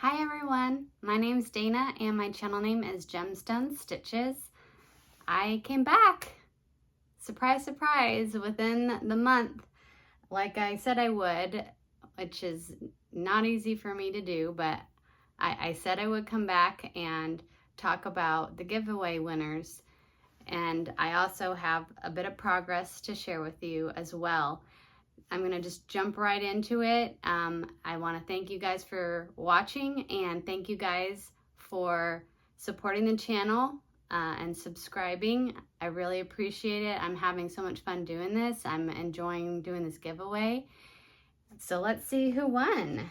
Hi everyone, my name is Dana and my channel name is Gemstone Stitches. I came back, surprise, surprise, within the month, like I said I would, which is not easy for me to do, but I said I would come back and talk about the giveaway winners. And I also have a bit of progress to share with you as well. I'm gonna just jump right into it. I wanna thank you guys for watching and thank you guys for supporting the channel and subscribing. I really appreciate it. I'm having so much fun doing this. I'm enjoying doing this giveaway. So let's see who won.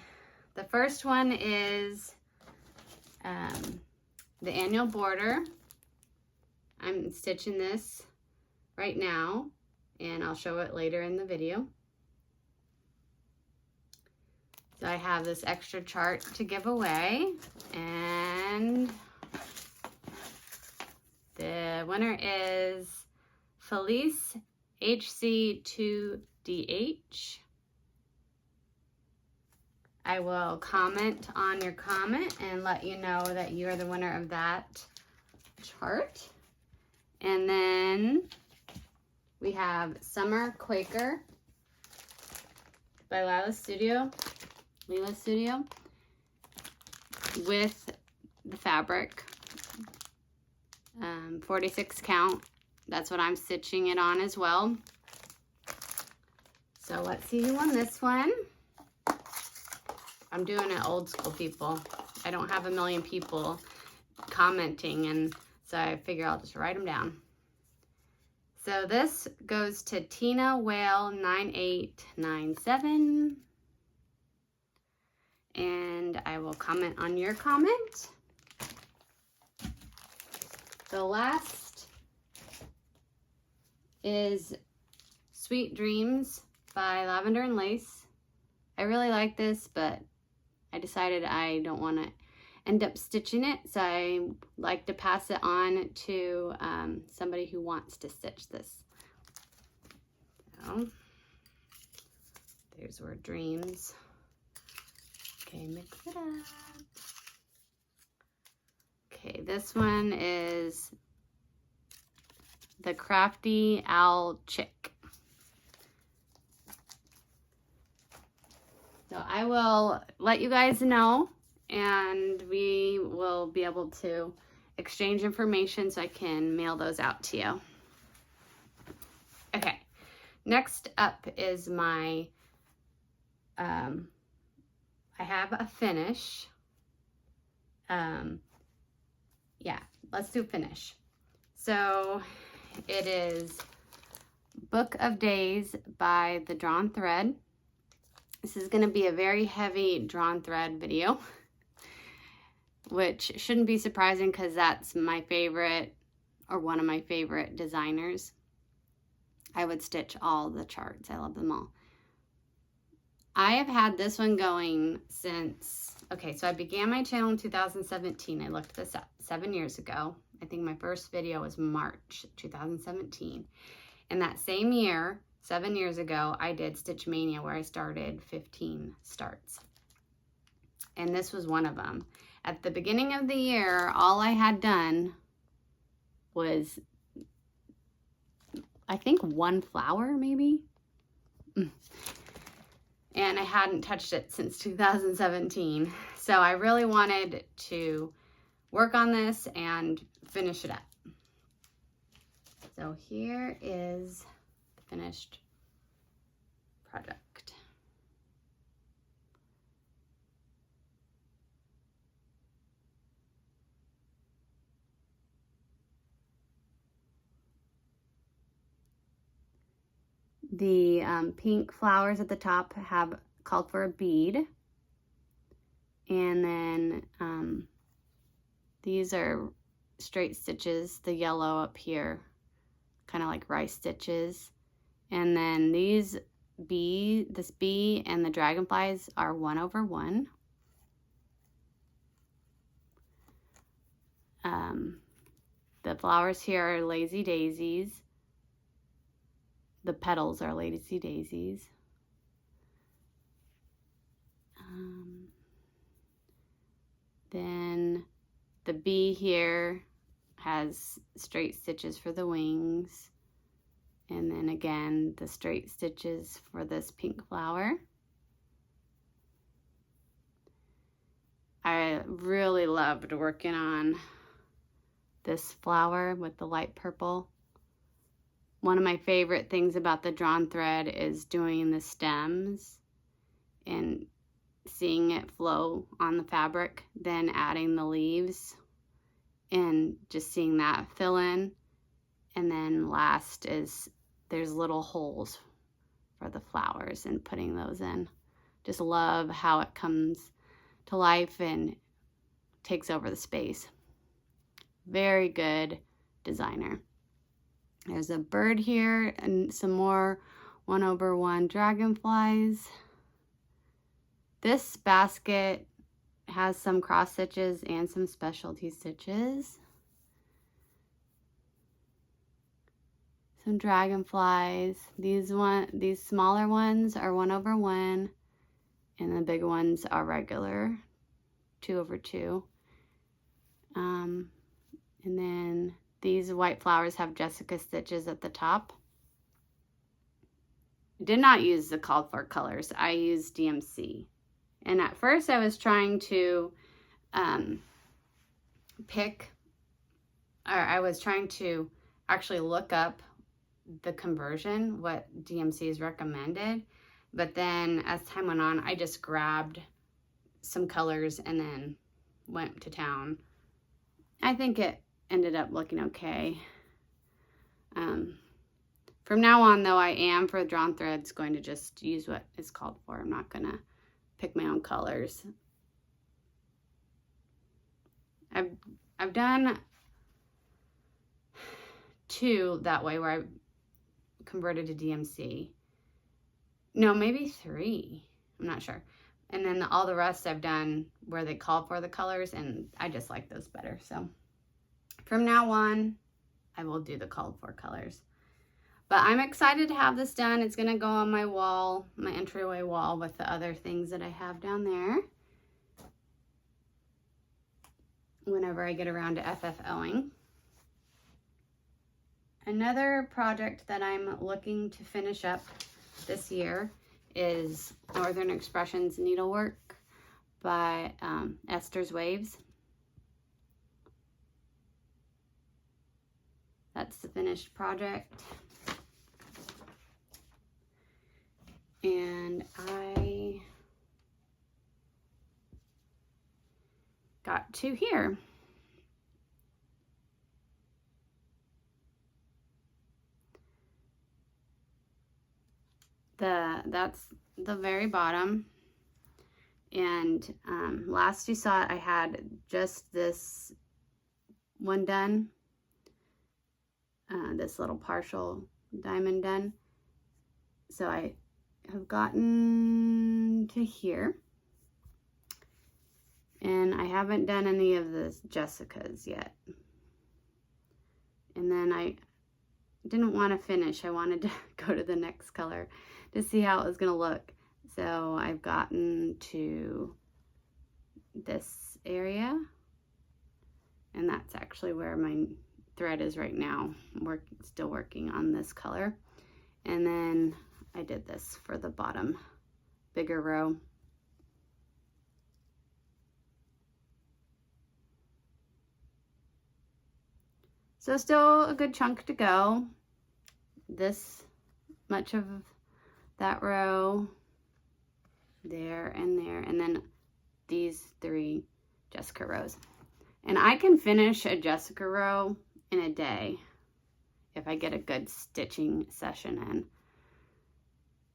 The first one is the annual border. I'm stitching this right now and I'll show it later in the video. So I have this extra chart to give away, and the winner is Felice HC2DH. I will comment on your comment and let you know that you are the winner of that chart. And then we have Summer Quaker by Lila Studio with the fabric, 46 count. That's what I'm stitching it on as well. So let's see who won this one. I'm doing it old school, people. I don't have a million people commenting, and so I figure I'll just write them down. So this goes to Tina Whale 9897. And I will comment on your comment. The last is Sweet Dreams by Lavender and Lace. I really like this, but I decided I don't want to end up stitching it, so I like to pass it on to somebody who wants to stitch this. So there's where Dreams. Okay, mix it up. Okay, this one is the Crafty Owl Chick. So I will let you guys know, and we will be able to exchange information so I can mail those out to you. Okay, next up is my I have a finish. Yeah, let's do finish. So it is Book of Days by The Drawn Thread. This is going to be a very heavy drawn thread video, which shouldn't be surprising because that's my favorite, or one of my favorite designers. I would stitch all the charts. I love them all. I have had this one going since, okay, so I began my channel in 2017. I looked this up 7 years ago. I think my first video was March 2017. And that same year, 7 years ago, I did Stitch Mania, where I started 15 starts. And this was one of them. At the beginning of the year, all I had done was, I think, one flower, maybe? And I hadn't touched it since 2017. So I really wanted to work on this and finish it up. So here is the finished project. The pink flowers at the top have called for a bead. And then these are straight stitches, the yellow up here, kind of like rice stitches. And then this bee and the dragonflies are 1/1. The flowers here are lazy daisies. The petals are lazy daisies. the bee here has straight stitches for the wings. And then again, the straight stitches for this pink flower. I really loved working on this flower with the light purple. One of my favorite things about the drawn thread is doing the stems and seeing it flow on the fabric, then adding the leaves and just seeing that fill in. And then last is there's little holes for the flowers and putting those in. Just love how it comes to life and takes over the space. Very good designer. There's a bird here and some more 1/1 dragonflies. This basket has some cross stitches and some specialty stitches. Some dragonflies. These smaller ones are 1/1, and the big ones are regular 2/2. And then these white flowers have Jessica stitches at the top. I did not use the called for colors. I used DMC. And at first I was trying to I was trying to actually look up the conversion, what DMC is recommended. But then as time went on, I just grabbed some colors and then went to town. I think it ended up looking okay. From now on, though, I am, for drawn threads, going to just use what is called for. I'm not going to pick my own colors. I've done 2 that way where I converted to DMC. No, maybe 3. I'm not sure. And then all the rest I've done where they call for the colors, and I just like those better. So from now on, I will do the called for colors. But I'm excited to have this done. It's going to go on my wall, my entryway wall, with the other things that I have down there whenever I get around to FFOing. Another project that I'm looking to finish up this year is Northern Expressions Needlework by Esther's Waves. That's the finished project. And I got 2 here. That's the very bottom. And last you saw it, I had just this one done, this little partial diamond done. So I have gotten to here, and I haven't done any of the Jessicas yet. And then I didn't want to finish. I wanted to go to the next color to see how it was going to look. So I've gotten to this area, and that's actually where my thread is right now. I'm still working on this color. And then I did this for the bottom, bigger row. So still a good chunk to go. This much of that row, there and there, and then these 3 Jessica rows. And I can finish a Jessica row in a day if I get a good stitching session in,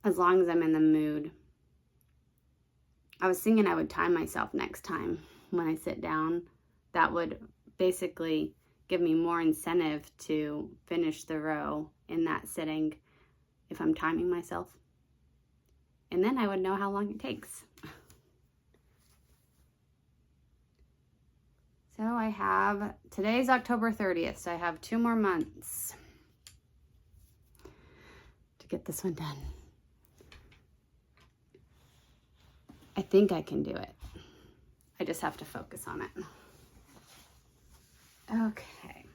as long as I'm in the mood. I was thinking I would time myself next time when I sit down. That would basically give me more incentive to finish the row in that sitting if I'm timing myself. And then I would know how long it takes. So I have, today's October 30th, so I have 2 more months to get this one done. I think I can do it. I just have to focus on it. Okay.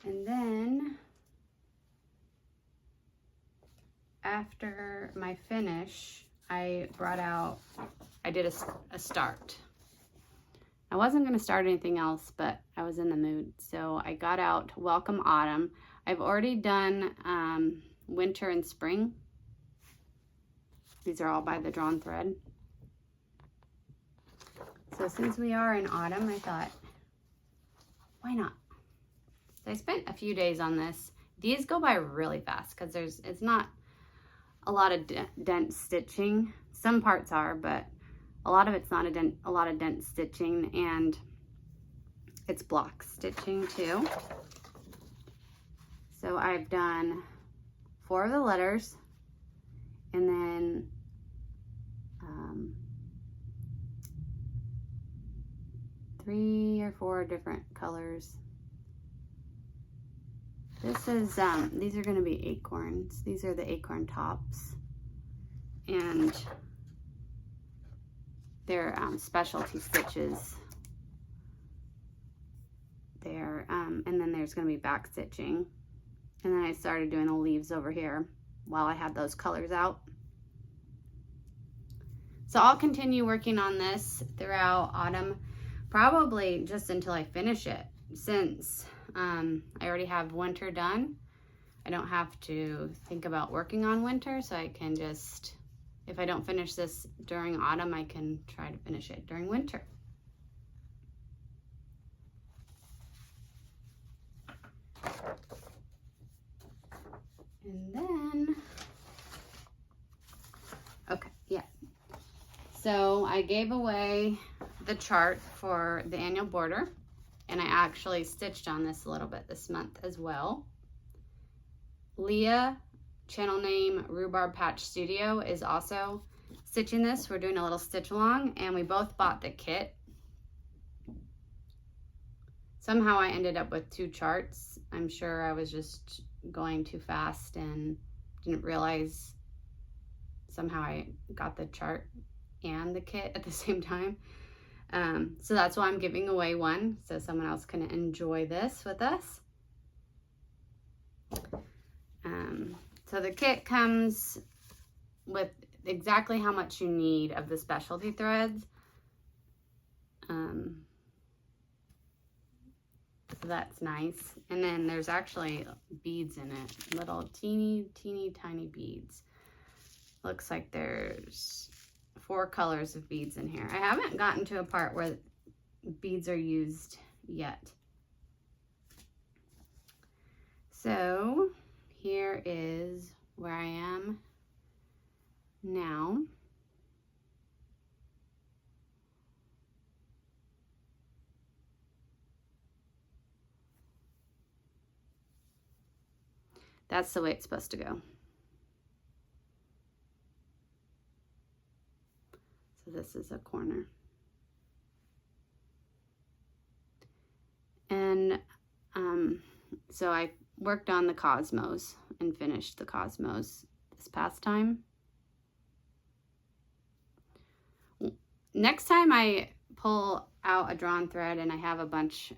And then after my finish, I did a start. I wasn't going to start anything else, but I was in the mood. So I got out Welcome Autumn. I've already done Winter and Spring. These are all by the Drawn Thread. So since we are in autumn, I thought, why not? So I spent a few days on this. These go by really fast because it's not a lot of dent stitching. Some parts are, but a lot of it's not a lot of dent stitching, and it's block stitching too. So I've done 4 of the letters, and then 3 or 4 different colors. This is, these are going to be acorns. These are the acorn tops. And they're specialty stitches there. And then there's going to be back stitching. And then I started doing the leaves over here while I had those colors out. So I'll continue working on this throughout autumn, probably just until I finish it, since I already have winter done. I don't have to think about working on winter, so I can just, if I don't finish this during autumn, I can try to finish it during winter. And then, okay, yeah. So I gave away the chart for the annual border, and I actually stitched on this a little bit this month as well. Leah, channel name Rhubarb Patch Studio, is also stitching this. We're doing a little stitch along, and we both bought the kit. Somehow I ended up with 2 charts. I'm sure I was just going too fast and didn't realize somehow I got the chart and the kit at the same time. So that's why I'm giving away one, so someone else can enjoy this with us. So the kit comes with exactly how much you need of the specialty threads. So that's nice. And then there's actually beads in it, little teeny tiny beads. Looks like there's 4 colors of beads in here. I haven't gotten to a part where beads are used yet. So here is where I am now. That's the way it's supposed to go. So this is a corner. And so I worked on the cosmos and finished the cosmos this past time. Next time I pull out a drawn thread and I have a bunch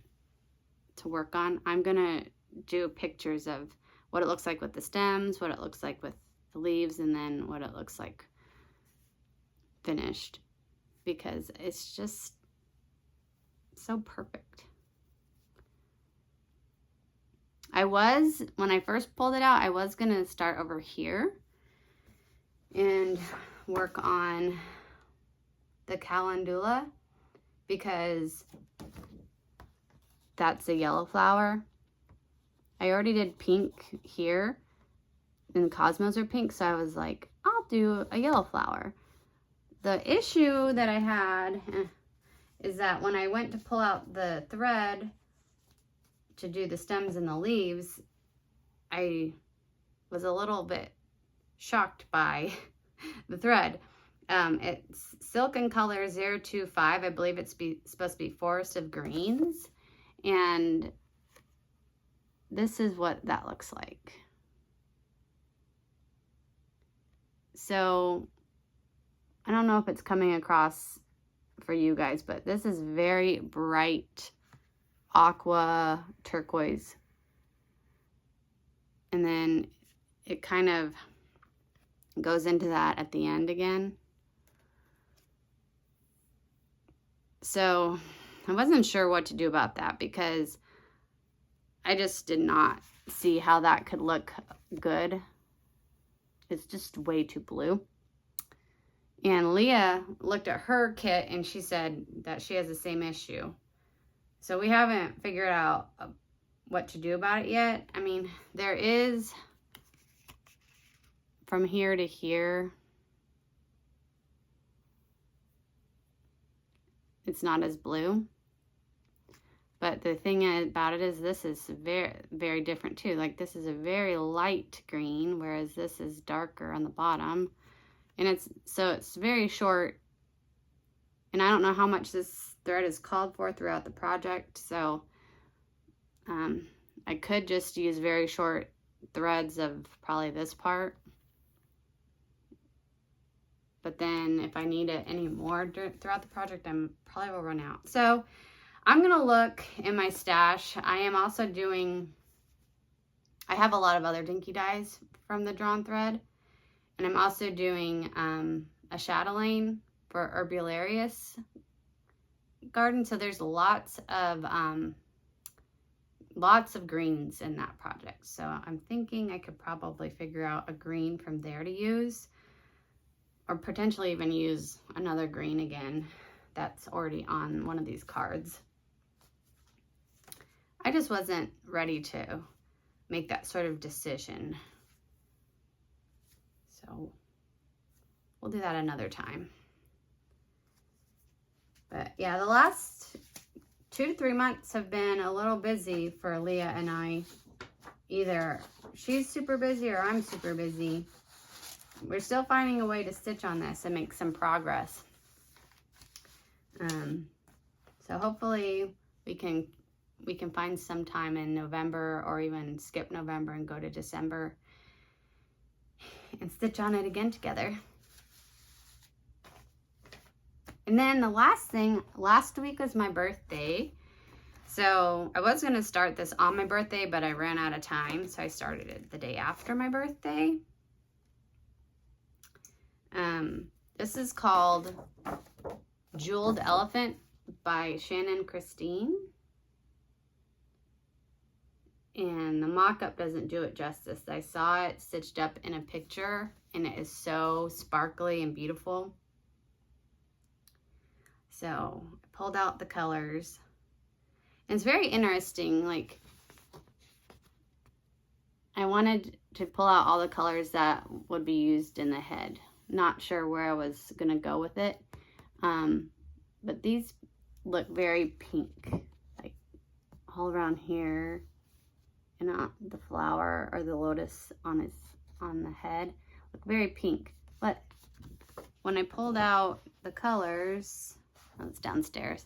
to work on, I'm gonna do pictures of what it looks like with the stems, what it looks like with the leaves, and then what it looks like finished, because it's just so perfect. When I first pulled it out, I was gonna start over here and work on the calendula, because that's a yellow flower. I already did pink here, and the cosmos are pink, so I was like, I'll do a yellow flower. The issue that I had is that when I went to pull out the thread to do the stems and the leaves, I was a little bit shocked by the thread. It's Silk and Color 025. I believe it's supposed to be Forest of Greens, and this is what that looks like. So I don't know if it's coming across for you guys, but this is very bright aqua turquoise. And then it kind of goes into that at the end again. So I wasn't sure what to do about that because I just did not see how that could look good. It's just way too blue. And Leah looked at her kit and she said that she has the same issue. So we haven't figured out what to do about it yet. I mean, there is from here to here. It's not as blue. But the thing about it is this is very, very different too. Like this is a very light green, whereas this is darker on the bottom. And it's very short. And I don't know how much this thread is called for throughout the project. So I could just use very short threads of probably this part. But then if I need it any more throughout the project, I probably will run out. So I'm going to look in my stash. I am also doing, I have a lot of other dinky dyes from the drawn thread. And I'm also doing a chatelaine for Herbularious garden. So there's lots of greens in that project. So I'm thinking I could probably figure out a green from there to use. Or potentially even use another green again that's already on one of these cards. I just wasn't ready to make that sort of decision. So we'll do that another time. But yeah, the last 2 to 3 months have been a little busy for Leah and I. Either she's super busy or I'm super busy. We're still finding a way to stitch on this and make some progress. So hopefully we can find some time in November or even skip November and go to December and stitch on it again together. And then the last thing, last week was my birthday. So I was going to start this on my birthday, but I ran out of time. So I started it the day after my birthday. This is called Jeweled Elephant by Shannon Christine. And the mock-up doesn't do it justice. I saw it stitched up in a picture and it is so sparkly and beautiful. So I pulled out the colors. And it's very interesting. Like, I wanted to pull out all the colors that would be used in the head. Not sure where I was gonna go with it, but these look very pink, like all around here, and the flower or the lotus on the head look very pink. But when I pulled out the colors, oh, it's downstairs.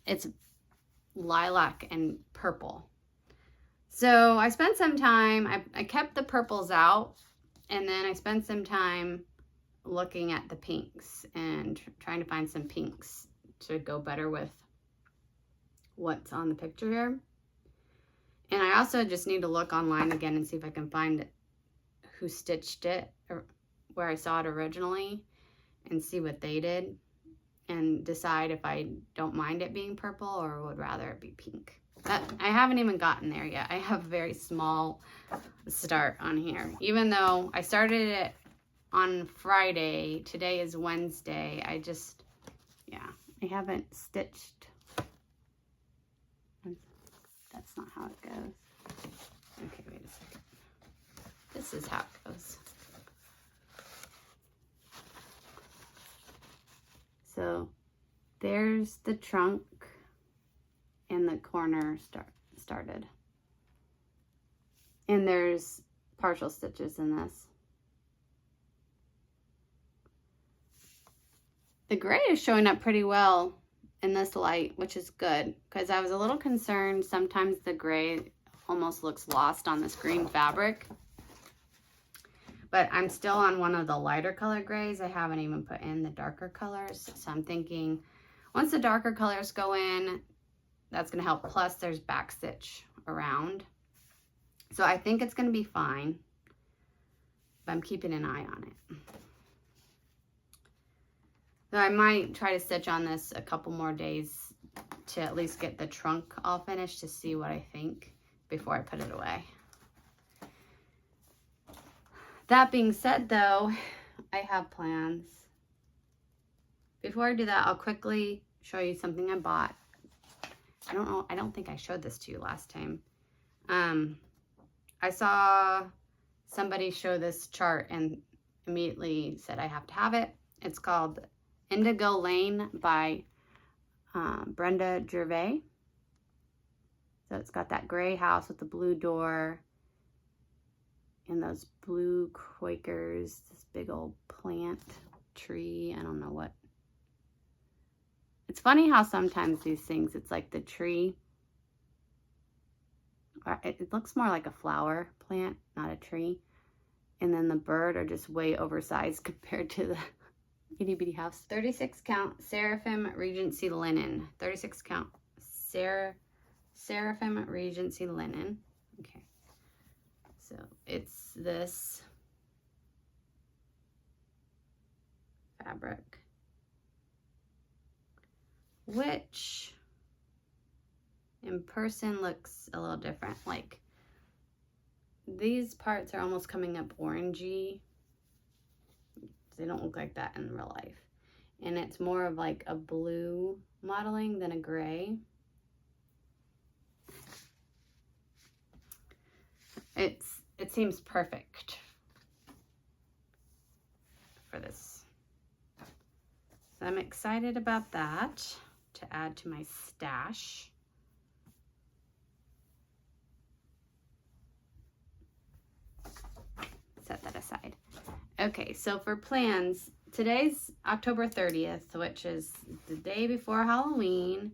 It's lilac and purple. So I spent some time. I kept the purples out. And then I spent some time looking at the pinks and trying to find some pinks to go better with what's on the picture here. And I also just need to look online again and see if I can find who stitched it or where I saw it originally and see what they did and decide if I don't mind it being purple or would rather it be pink. But I haven't even gotten there yet. I have a very small start on here. Even though I started it on Friday, today is Wednesday. I haven't stitched. That's not how it goes. Okay, wait a second. This is how it goes. So there's the trunk and the corner started. And there's partial stitches in this. The gray is showing up pretty well in this light, which is good, because I was a little concerned sometimes the gray almost looks lost on this green fabric. But I'm still on one of the lighter color grays. I haven't even put in the darker colors. So I'm thinking once the darker colors go in, that's going to help. Plus there's back stitch around. So I think it's going to be fine. But I'm keeping an eye on it. So I might try to stitch on this a couple more days to at least get the trunk all finished to see what I think before I put it away. That being said though, I have plans. Before I do that, I'll quickly show you something I bought. I don't think I showed this to you last time. I saw somebody show this chart and immediately said I have to have it. It's called Indigo Lane by Brenda Gervais. So it's got that gray house with the blue door and those blue Quakers, this big old plant tree. I don't know what. It's funny how sometimes these things, it's like the tree, it looks more like a flower plant, not a tree. And then the bird are just way oversized compared to the itty bitty house. 36 count Seraphim Regency linen. 36 count Seraphim Regency linen. Okay. So it's this fabric, which in person looks a little different. Like these parts are almost coming up orangey. They don't look like that in real life. And it's more of like a blue modeling than a gray. It seems perfect for this. So I'm excited about that to add to my stash. Set that aside. Okay, so for plans, today's October 30th, which is the day before Halloween.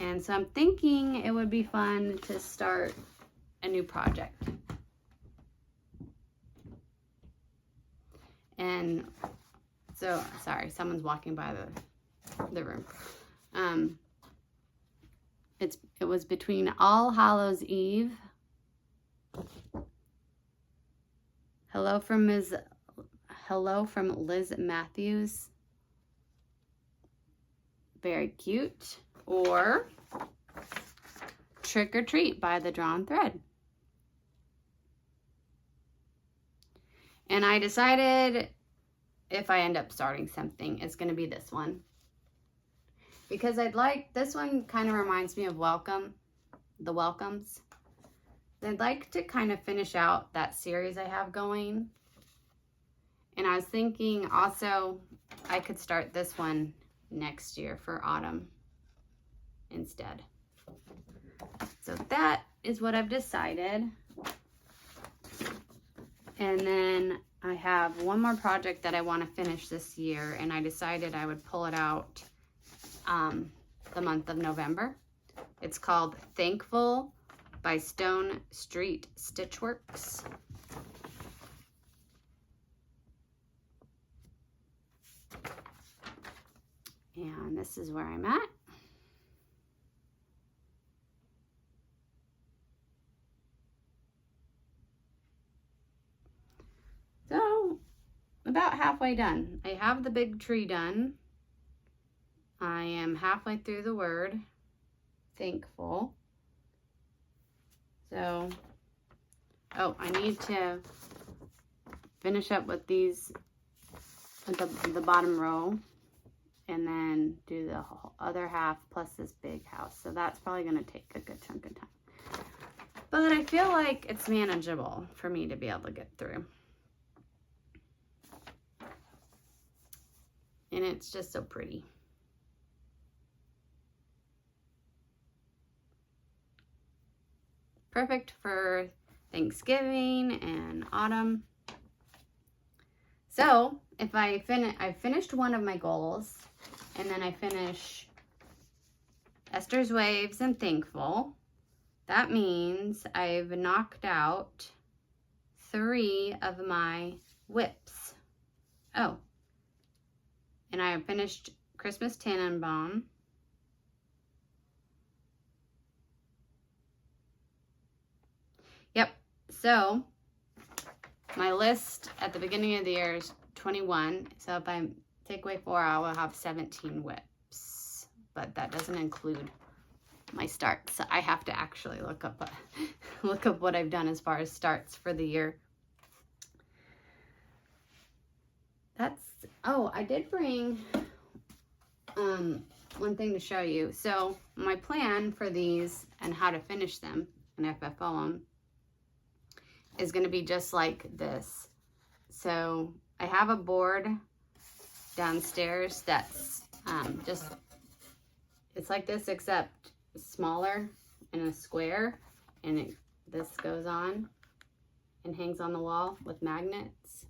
And so I'm thinking it would be fun to start a new project. And so, sorry, someone's walking by the room. It was between All Hallows Eve. Hello from Liz Mathews. Very cute. Or Trick or Treat by the Drawn Thread. And I decided if I end up starting something, it's going to be this one. Because this one kind of reminds me of the Welcomes. I'd like to kind of finish out that series I have going. And I was thinking also I could start this one next year for autumn instead. So that is what I've decided. And then I have one more project that I want to finish this year, and I decided I would pull it out the month of November. It's called Thankful by Stone Street Stitchworks. And this is where I'm at. So, about halfway done. I have the big tree done. I am halfway through the word, thankful. So, oh, I need to finish up with these, the bottom row, and then do the other half plus this big house. So that's probably going to take a good chunk of time. But I feel like it's manageable for me to be able to get through. And it's just so pretty. Perfect for Thanksgiving and autumn. So if I finished one of my goals, and then I finish Esther's Waves and Thankful, that means I've knocked out 3 of my whips. Oh, and I finished Christmas Tannenbaum. Yep, so my list at the beginning of the year is 21. So if I take away 4, I will have 17 whips. But that doesn't include my starts. So I have to actually look up what I've done as far as starts for the year. Oh, I did bring one thing to show you. So my plan for these and how to finish them and FFO them is going to be just like this. So I have a board downstairs that's it's like this except smaller in a square, and this goes on and hangs on the wall with magnets.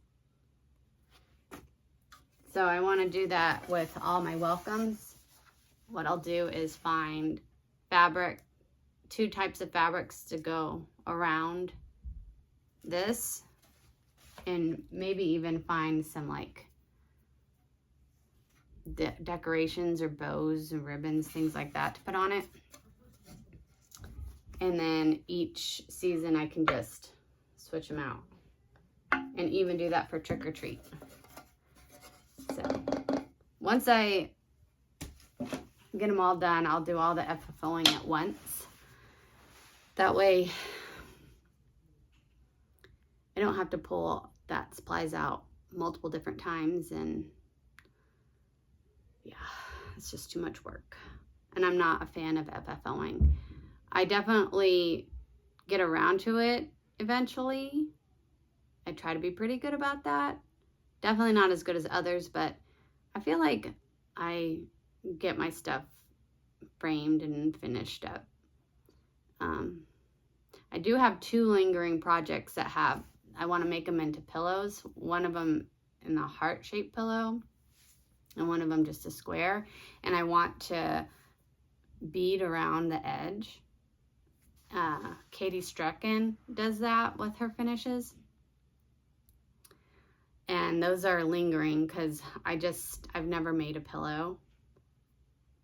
So I want to do that with all my welcomes. What I'll do is find fabric, 2 types of fabrics to go around this, and maybe even find some like decorations or bows and ribbons, things like that to put on it. And then each season I can just switch them out, and even do that for trick or treat. So once I get them all done, I'll do all the FFOing at once. That way I don't have to pull that supplies out multiple different times, and yeah, it's just too much work. And I'm not a fan of FFOing. I definitely get around to it eventually. I try to be pretty good about that. Definitely not as good as others, but I feel like I get my stuff framed and finished up. I do have 2 lingering projects that I want to make them into pillows. One of them in a heart-shaped pillow, and one of them just a square. And I want to bead around the edge. Katie Strecken does that with her finishes. And those are lingering because I've never made a pillow,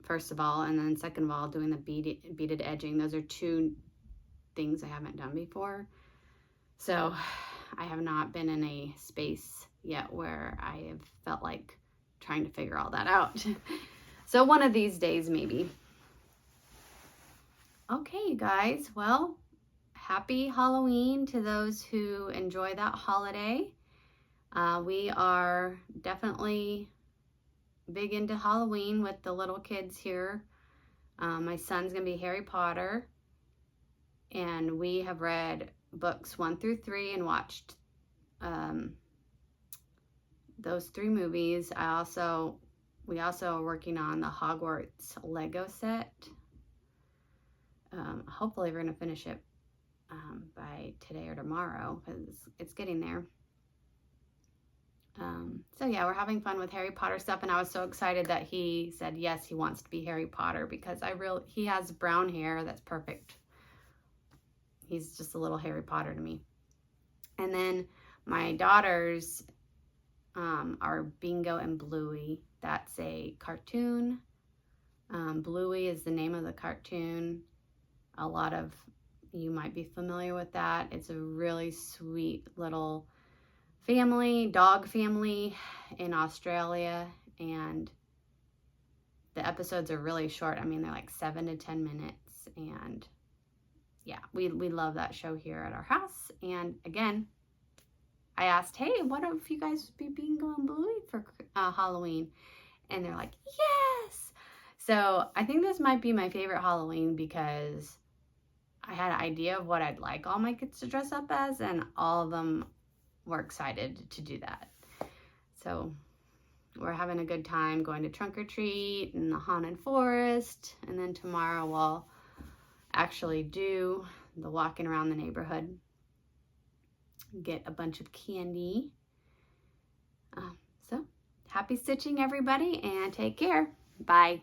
first of all. And then second of all, doing the beaded edging. Those are 2 things I haven't done before. So I have not been in a space yet where I have felt like trying to figure all that out. So one of these days, maybe. Okay, you guys. Well, happy Halloween to those who enjoy that holiday. We are definitely big into Halloween with the little kids here. My son's going to be Harry Potter. And we have read books 1 through 3 and watched those 3 movies. We also are working on the Hogwarts Lego set. Hopefully we're going to finish it by today or tomorrow, because it's getting there. So yeah, we're having fun with Harry Potter stuff, and I was so excited that he said yes, he wants to be Harry Potter, because he has brown hair that's perfect. He's just a little Harry Potter to me. And then my daughters are Bingo and Bluey. That's a cartoon. Bluey is the name of the cartoon. A lot of you might be familiar with that. It's a really sweet little dog family in Australia, and the episodes are really short. I mean, they're like 7 to 10 minutes, and yeah, we love that show here at our house. And again, I asked, hey, what if you guys would be Bingo and Bluey for Halloween? And they're like, yes! So I think this might be my favorite Halloween, because I had an idea of what I'd like all my kids to dress up as, and all of them were excited to do that. So we're having a good time going to trunk or treat in the haunted forest, and then tomorrow we'll actually do the walking around the neighborhood, get a bunch of candy. So happy stitching, everybody, and take care. Bye.